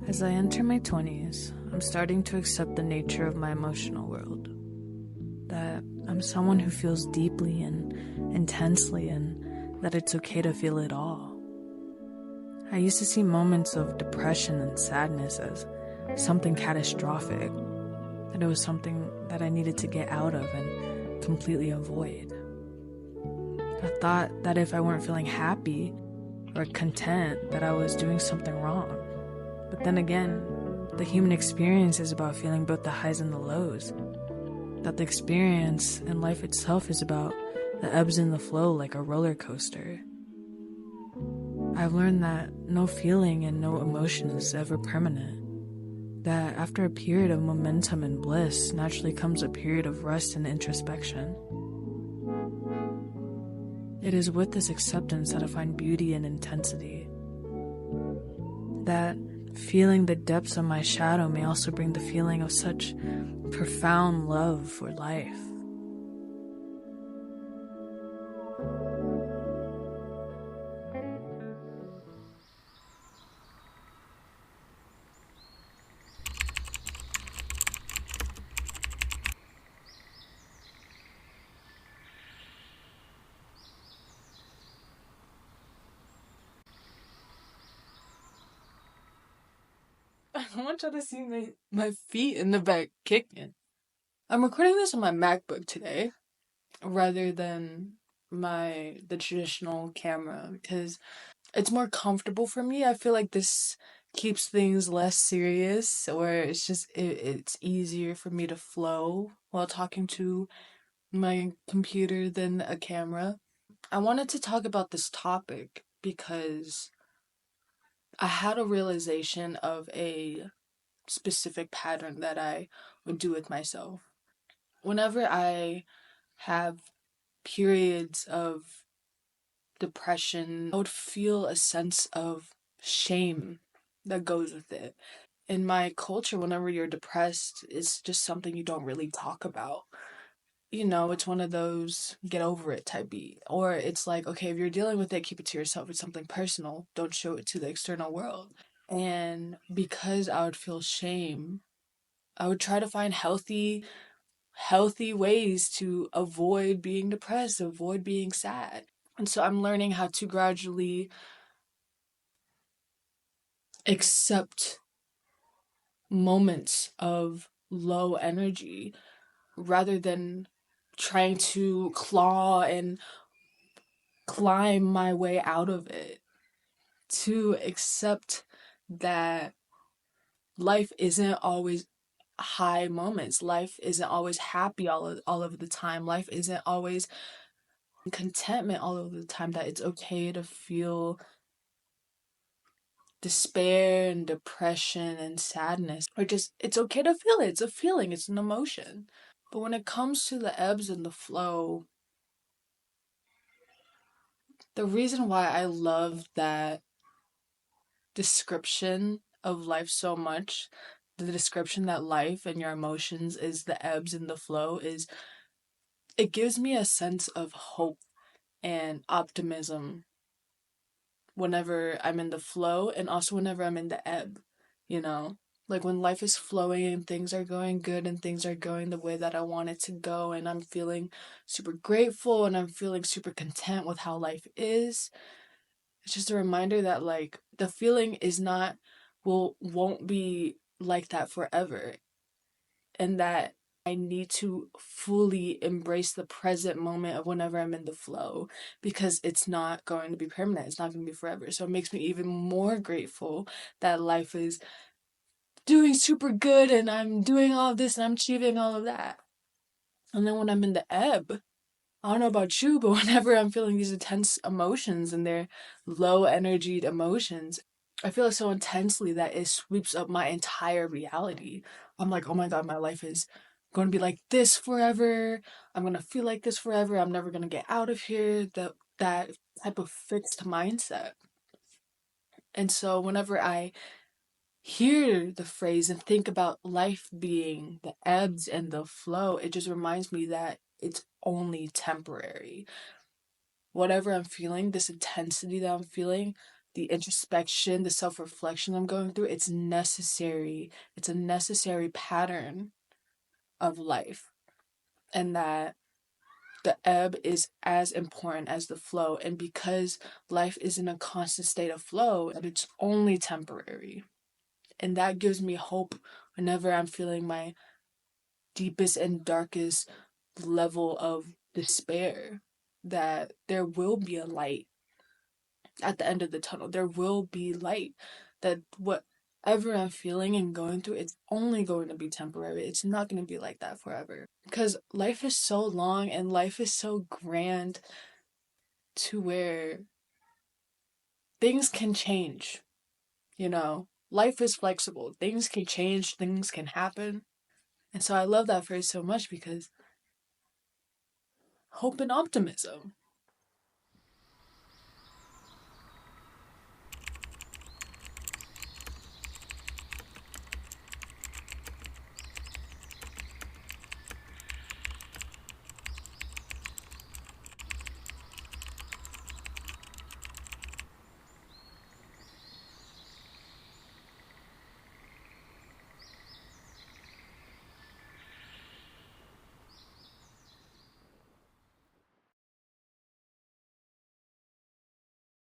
As I enter my 20s, I'm starting to accept the nature of my emotional world. That I'm someone who feels deeply and intensely, and that it's okay to feel it all. I used to see moments of depression and sadness as something catastrophic, that it was something that I needed to get out of and completely avoid. I thought that if I weren't feeling happy or content, that I was doing something wrong. But then again, the human experience is about feeling both the highs and the lows. That the experience and life itself is about the ebbs and the flow like a roller coaster. I've learned that no feeling and no emotion is ever permanent. That after a period of momentum and bliss, naturally comes a period of rest and introspection. It is with this acceptance that I find beauty and intensity. That feeling the depths of my shadow may also bring the feeling of such profound love for life. I want y'all to see my feet in the back kicking. I'm recording this on my MacBook today rather than the traditional camera because it's more comfortable for me. I feel like this keeps things less serious, or it's easier for me to flow while talking to my computer than a camera. I wanted to talk about this topic because I had a realization of a specific pattern that I would do with myself. Whenever I have periods of depression, I would feel a sense of shame that goes with it. In my culture, whenever you're depressed, it's just something you don't really talk about. It's one of those get over it type beat. Or it's like, okay, if you're dealing with it, keep it to yourself. It's something personal. Don't show it to the external world. And because I would feel shame, I would try to find healthy ways to avoid being depressed, avoid being sad. And so I'm learning how to gradually accept moments of low energy rather than trying to claw and climb my way out of it. To accept that life isn't always high moments. Life isn't always happy all of the time. Life isn't always contentment all of the time. That it's okay to feel despair and depression and sadness, or just it's okay to feel it. It's a feeling, it's an emotion. But when it comes to the ebbs and the flow, the reason why I love that description of life so much, the description that life and your emotions is the ebbs and the flow, is it gives me a sense of hope and optimism whenever I'm in the flow and also whenever I'm in the ebb, you know? Like when life is flowing and things are going good and things are going the way that I want it to go, and I'm feeling super grateful and I'm feeling super content with how life is. It's just a reminder that like the feeling is not won't be like that forever, and that I need to fully embrace the present moment of whenever I'm in the flow, because it's not going to be permanent. It's not going to be forever. So it makes me even more grateful that life is doing super good and I'm doing all of this and I'm achieving all of that. And then when I'm in the ebb, I don't know about you, but whenever I'm feeling these intense emotions and they're low energied emotions, I feel it so intensely that it sweeps up my entire reality. I'm like, oh my God, my life is going to be like this forever. I'm going to feel like this forever. I'm never going to get out of here. That type of fixed mindset. And so whenever I hear the phrase and think about life being the ebbs and the flow, it just reminds me that it's only temporary. Whatever I'm feeling, this intensity that I'm feeling, the introspection, the self-reflection I'm going through, it's necessary. It's a necessary pattern of life. And that the ebb is as important as the flow. And because life is in a constant state of flow, and it's only temporary. And that gives me hope whenever I'm feeling my deepest and darkest level of despair, that there will be a light at the end of the tunnel. There will be light. That whatever I'm feeling and going through, it's only going to be temporary. It's not going to be like that forever. Because life is so long and life is so grand to where things can change, you know? Life is flexible. Things can change, things can happen. And so I love that phrase so much because hope and optimism.